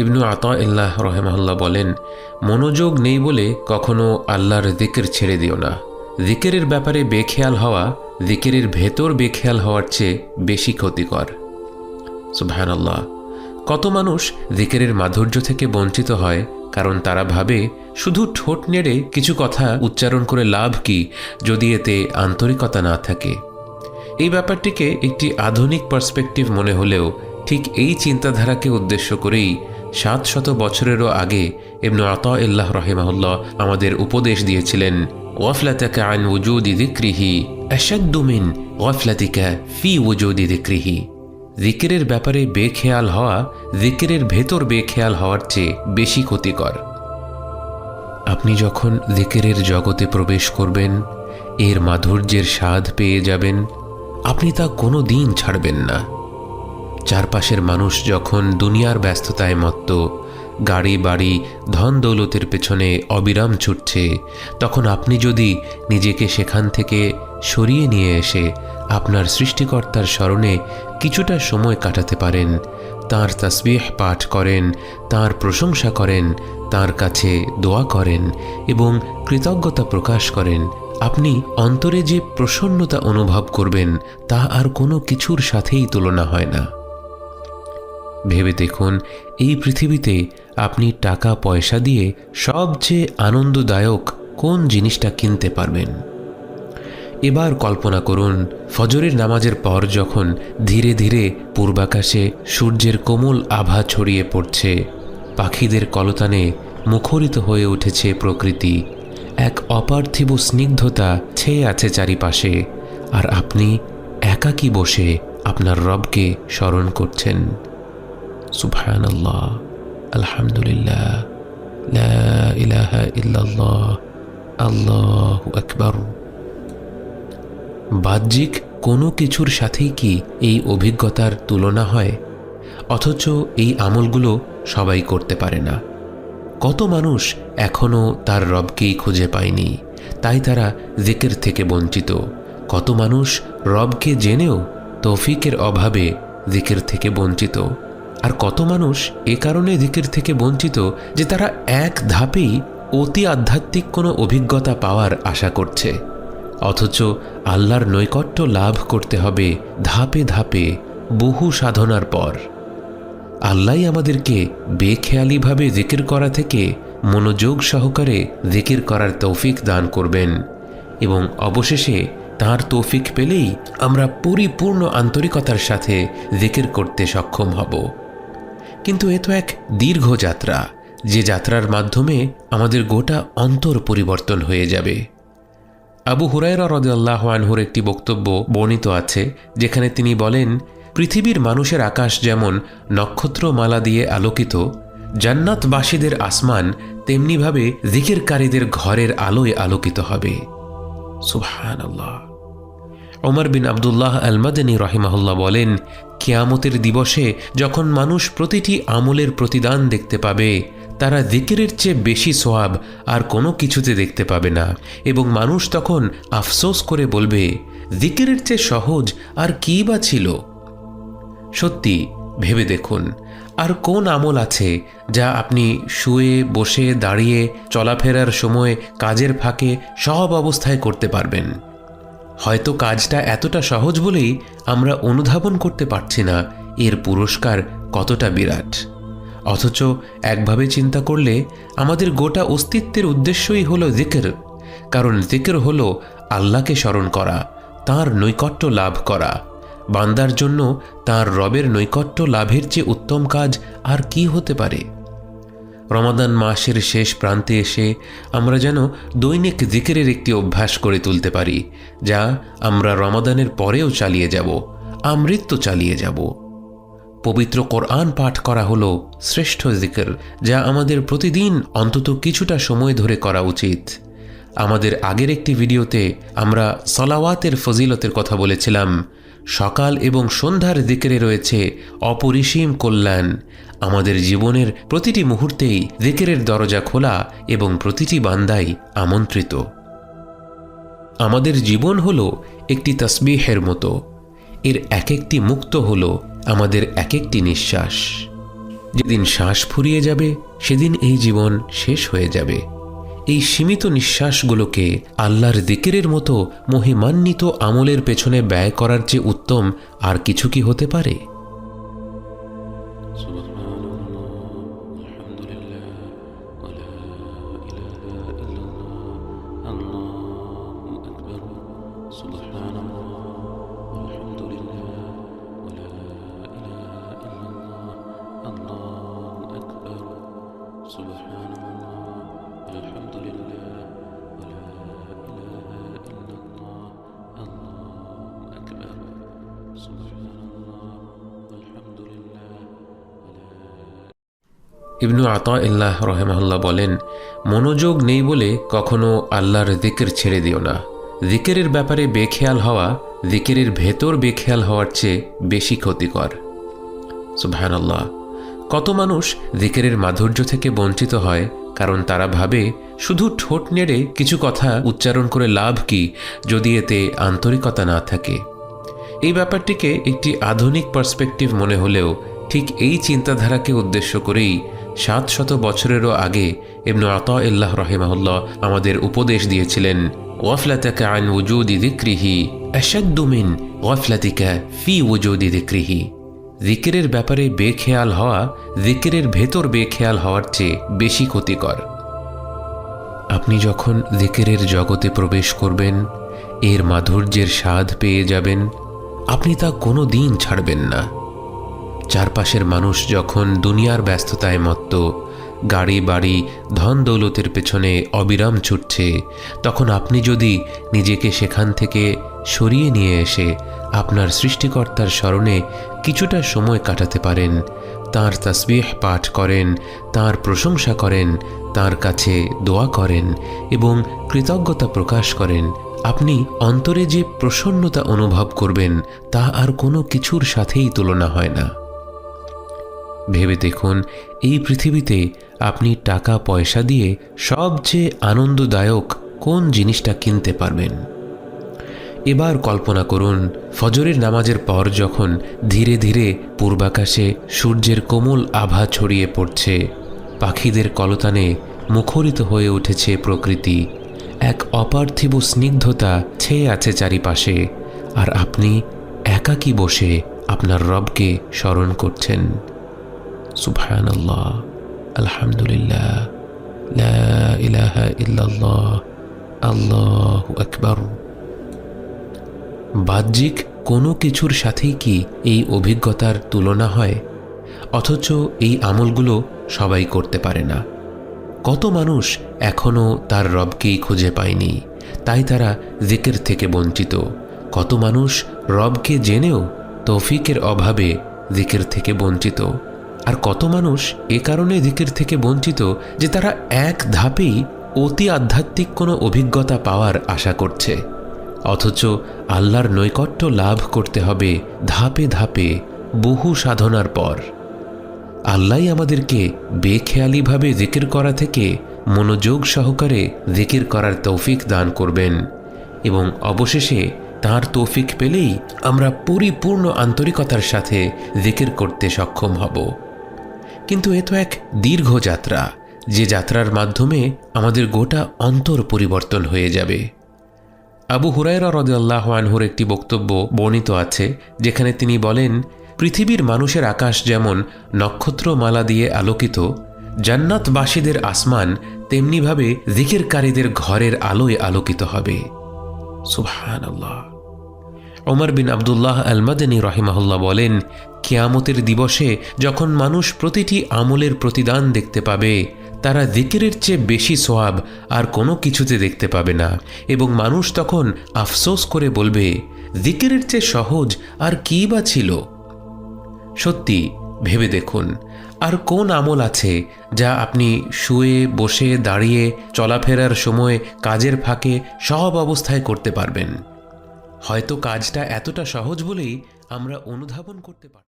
ইবনু আতাইল্লাহ রাহিমাহুল্লাহ বলেন, মনোযোগ নেই বলে কখনো আল্লাহর জিকির ছেড়ে দিও না। জিকিরের ব্যাপারে বেখেয়াল হওয়া জিকিরের ভেতর বেখেয়াল হওয়ার চেয়ে বেশি ক্ষতিকর। সুবহানাল্লাহ। কত মানুষ জিকিরের মাধুর্য থেকে বঞ্চিত হয় কারণ তারা ভাবে শুধু ঠোঁট নেড়ে কিছু কথা উচ্চারণ করে লাভ কি যদি এতে আন্তরিকতা না থাকে। এই ব্যাপারটিকে একটি আধুনিক পার্সপেক্টিভ মনে হলেও ঠিক এই চিন্তাধারাকে উদ্দেশ্য করেই 700 বছরেরও আগে ইবনু আতাইল্লাহ রাহিমাহুল্লাহ আমাদের উপদেশ দিয়েছিলেন, ওয়াফলাতাকা আন ওয়ুজুদি যিকরিহি আশাদ্দু মিন ওয়াফলাতিকা ফি ওয়ুজুদি যিকরিহি। জিকিরের ব্যাপারে বেখেয়াল হওয়া জিকিরের ভেতর বেখেয়াল হওয়ার চেয়ে বেশি ক্ষতিকর। আপনি যখন জিকিরের জগতে প্রবেশ করবেন, এর মাধুর্যের স্বাদ পেয়ে যাবেন, আপনি তা কোনো দিন ছাড়বেন না। চারপাশের মানুষ যখন দুনিয়ার ব্যস্ততায় মত্ত, গাড়ি বাড়ি ধন দৌলতের পেছনে অবিরাম ছুটছে, তখন আপনি যদি নিজেকে সেখান থেকে সরিয়ে নিয়ে এসে আপনার সৃষ্টিকর্তার স্মরণে কিছুটা সময় কাটাতে পারেন, তাঁর তাসবিহ পাঠ করেন, তাঁর প্রশংসা করেন, তাঁর কাছে দোয়া করেন এবং কৃতজ্ঞতা প্রকাশ করেন, আপনি অন্তরে যে প্রসন্নতা অনুভব করবেন তা আর কোনো কিছুর সাথেই তুলনা হয় না। ভেবে দেখুন, এই পৃথিবীতে আপনি টাকা পয়সা দিয়ে সবচেয়ে আনন্দদায়ক কোন জিনিসটা কিনতে পারবেন? এবার কল্পনা করুন, ফজরের নামাজের পর যখন ধীরে ধীরে পূর্বাকাশে সূর্যের কোমল আভা ছড়িয়ে পড়ছে, পাখিদের কলতানে মুখরিত হয়ে উঠেছে প্রকৃতি, এক অপার্থিব স্নিগ্ধতা ছেয়ে আছে চারিপাশে, আর আপনি একাকী বসে আপনার রবকে স্মরণ করছেন। সুবহানাল্লাহ, আলহামদুলিল্লাহ, লা ইলাহা ইল্লাল্লাহ, আল্লাহু আকবার। বাহ্যিক কোনো কিছুর সাথেই কি এই অভিজ্ঞতার তুলনা হয়? অথচ এই আমলগুলো সবাই করতে পারে না। কত মানুষ এখনও তার রবকেই খুঁজে পায়নি, তাই তারা জিকির থেকে বঞ্চিত। কত মানুষ রবকে জেনেও তৌফিকের অভাবে জিকির থেকে বঞ্চিত। আর কত মানুষ এ কারণে জিকির থেকে বঞ্চিত যে তারা এক ধাপেই অতি আধ্যাত্মিক কোনো অভিজ্ঞতা পাওয়ার আশা করছে, অথচ আল্লাহর নৈকট্য লাভ করতে হবে ধাপে ধাপে, বহু সাধনার পর। আল্লাহই আমাদেরকে বেখেয়ালিভাবে জিকির করা থেকে মনোযোগ সহকারে জিকির করার তৌফিক দান করবেন এবং অবশেষে তাঁর তৌফিক পেলেই আমরা পরিপূর্ণ আন্তরিকতার সাথে জিকির করতে সক্ষম হব। কিন্তু এ তো এক দীর্ঘ যাত্রা, যে যাত্রার মাধ্যমে আমাদের গোটা অন্তর পরিবর্তন হয়ে যাবে। আবু হুরায়রা রাদিয়াল্লাহু আনহুর একটি বক্তব্য বর্ণিত আছে, যেখানে তিনি বলেন, পৃথিবীর মানুষের আকাশ যেমন নক্ষত্রমালা দিয়ে আলোকিত, জান্নাতবাসীদের আসমান তেমনিভাবে জিকিরকারীদের ঘরের আলোয় আলোকিত হবে। সুবহানাল্লাহ। ওমর বিন আবদুল্লাহ আল মাদানী রাহিমাহুল্লাহ বলেন, কিয়ামতের দিবসে যখন মানুষ প্রতিটি আমলের প্রতিদান দেখতে পাবে, তারা জিকিরের চেয়ে বেশি সওয়াব আর কোনো কিছুতে দেখতে পাবে না, এবং মানুষ তখন আফসোস করে বলবে, জিকিরের চেয়ে সহজ আর কী বা ছিল? সত্যি ভেবে দেখুন, আর কোন আমল আছে যা আপনি শুয়ে বসে দাঁড়িয়ে চলাফেরার সময় কাজের ফাঁকে সব অবস্থায় করতে পারবেন? হয়তো কাজটা এতটা সহজ বলেই আমরা অনুধাবন করতে পারছি না এর পুরস্কার কতটা বিরাট। অথচ একভাবে চিন্তা করলে আমাদের গোটা অস্তিত্বের উদ্দেশ্যই হলো জিকির, কারণ জিকির হলো আল্লাহকে স্মরণ করা, তাঁর নৈকট্য লাভ করা। বান্দার জন্য তাঁর রবের নৈকট্য লাভের চেয়ে উত্তম কাজ আর কি হতে পারে? রমাদান মাসের শেষ প্রান্তে এসে আমরা যেন দৈনিক জিকিরের একটি অভ্যাস করে তুলতে পারি, যা আমরা রমাদানের পরেও চালিয়ে যাব, আমৃত্যু চালিয়ে যাব। পবিত্র কোরআন পাঠ করা হলো শ্রেষ্ঠ জিকির, যা আমাদের প্রতিদিন অন্তত কিছুটা সময় ধরে করা উচিত। আমাদের আগের একটি ভিডিওতে আমরা সালাওয়াতের ফজিলতের কথা বলেছিলাম। সকাল এবং সন্ধ্যার জিকিরে রয়েছে অপরিসীম কল্যাণ। আমাদের জীবনের প্রতিটি মুহূর্তেই জিকিরের দরজা খোলা এবং প্রতিটি বান্দাই আমন্ত্রিত। আমাদের জীবন হলো একটি তাসবিহের মতো, এর এক একটি মুক্ত হলো আমাদের এক একটি নিঃশ্বাস। যেদিন শ্বাস ফুরিয়ে যাবে সেদিন এই জীবন শেষ হয়ে যাবে। এই সীমিত নিঃশ্বাসগুলোকে আল্লাহর যিকিরের মতো মহিমান্বিত আমলের পেছনে ব্যয় করার চেয়ে উত্তম আর কিছু কি হতে পারে? ইবনু আতাইল্লাহ রাহিমাহুল্লাহ বলেন, মনোযোগ নেই বলে কখনো আল্লাহর যিকির ছেড়ে দিও না। যিকিরের ব্যাপারে বেখেয়াল হওয়া যিকিরের ভেতর বেখেয়াল হওয়ার চেয়ে বেশি ক্ষতিকর। সুবহানাল্লাহ। কত মানুষ যিকিরের মাধুর্য থেকে বঞ্চিত হয় কারণ তারা ভাবে শুধু ঠোঁট নেড়ে কিছু কথা উচ্চারণ করে লাভ কি যদি এতে আন্তরিকতা না থাকে। এই ব্যাপারটিকে একটি আধুনিক পার্সপেক্টিভ মনে হলেও ঠিক এই চিন্তাধারাকে উদ্দেশ্য করেই 700 বছরেরও আগে ইবনু আতাইল্লাহ রাহিমাহুল্লাহ আমাদের উপদেশ দিয়েছিলেন, গাফলাতাকা আন ওয়ুজুদি যিকরিহি আশাদ্দু মিন গাফলাতিকা ফি ওয়ুজুদি যিকরিহি। যিকিরের ব্যাপারে বেখেয়াল হওয়া যিকিরের ভেতর বেখেয়াল হওয়ার চেয়ে বেশি ক্ষতিকর। আপনি যখন যিকিরের জগতে প্রবেশ করবেন, এর মাধুর্যের স্বাদ পেয়ে যাবেন, আপনি তা কোনো দিন ছাড়বেন না। চারপাশের মানুষ যখন দুনিয়ার ব্যস্ততায় মত্ত, গাড়ি বাড়ি ধন দৌলতের পেছনে অবিরাম ছুটছে, তখন আপনি যদি নিজেকে সেখান থেকে সরিয়ে নিয়ে এসে আপনার সৃষ্টিকর্তার স্মরণে কিছুটা সময় কাটাতে পারেন, তাঁর তাসবিহ পাঠ করেন, তাঁর প্রশংসা করেন, তাঁর কাছে দোয়া করেন এবং কৃতজ্ঞতা প্রকাশ করেন, আপনি অন্তরে যে প্রসন্নতা অনুভব করবেন তা আর কোনো কিছুর সাথেই তুলনা হয় না। ভেবে দেখুন, এই পৃথিবীতে আপনি টাকা পয়সা দিয়ে সবচেয়ে আনন্দদায়ক কোন জিনিসটা কিনতে পারবেন? এবার কল্পনা করুন, ফজরের নামাজের পর যখন ধীরে ধীরে পূর্বাকাশে সূর্যের কোমল আভা ছড়িয়ে পড়ছে, পাখিদের কলতানে মুখরিত হয়ে উঠেছে প্রকৃতি, এক অপার্থিব স্নিগ্ধতা ছেয়ে আছে চারিপাশে, আর আপনি একাকী বসে আপনার রবকে স্মরণ করছেন। সুবহানাল্লাহ, আলহামদুলিল্লাহ, লা ইলাহা ইল্লাল্লাহ, আল্লাহু আকবার। বাহ্যিক কোনো কিছুর সাথেই কি এই অভিজ্ঞতার তুলনা হয়? অথচ এই আমলগুলো সবাই করতে পারে না। কত মানুষ এখনও তার রবকেই খুঁজে পায়নি, তাই তারা যিকির থেকে বঞ্চিত। কত মানুষ রবকে জেনেও তৌফিকের অভাবে যিকির থেকে বঞ্চিত। আর কত মানুষ এ কারণে যিকির থেকে বঞ্চিত যে তারা এক ধাপেই অতি আধ্যাত্মিক কোনো অভিজ্ঞতা পাওয়ার আশা করছে, অথচ আল্লাহর নৈকট্য লাভ করতে হবে ধাপে ধাপে, বহু সাধনার পর। আল্লাহই আমাদেরকে বেখেয়ালিভাবে যিকির করা থেকে মনোযোগ সহকারে যিকির করার তৌফিক দান করবেন এবং অবশেষে তাঁর তৌফিক পেলেই আমরা পরিপূর্ণ আন্তরিকতার সাথে যিকির করতে সক্ষম হব। কিন্তু এ তো এক দীর্ঘ যাত্রা, যে যাত্রার মাধ্যমে আমাদের গোটা অন্তর পরিবর্তন হয়ে যাবে। আবু হুরায়রা রাদিয়াল্লাহু আনহুর একটি বক্তব্য বর্ণিত আছে, যেখানে তিনি বলেন, পৃথিবীর মানুষের আকাশ যেমন নক্ষত্রমালা দিয়ে আলোকিত, জান্নাতবাসীদের আসমান তেমনিভাবে যিকিরকারীদের ঘরের আলোয় আলোকিত হবে। সুবহানাল্লাহ। ওমর বিন আবদুল্লাহ আল মাদানী রাহিমাহুল্লাহ বলেন, কিয়ামতের দিবসে যখন মানুষ প্রতিটি আমলের প্রতিদান দেখতে পাবে, তারা যিকিরের চেয়ে বেশি সওয়াব আর কোনো কিছুতে দেখতে পাবে না, এবং মানুষ তখন আফসোস করে বলবে, যিকিরের চেয়ে সহজ আর কী বা ছিল। সত্যি ভেবে দেখুন, আর কোন আমল আছে যা আপনি শুয়ে বসে দাঁড়িয়ে চলাফেরার সময় কাজের ফাঁকে সব অবস্থায় করতে পারবেন? হয়তো কাজটা এতটা সহজ বলেই আমরা অনুধাবন করতে পারি।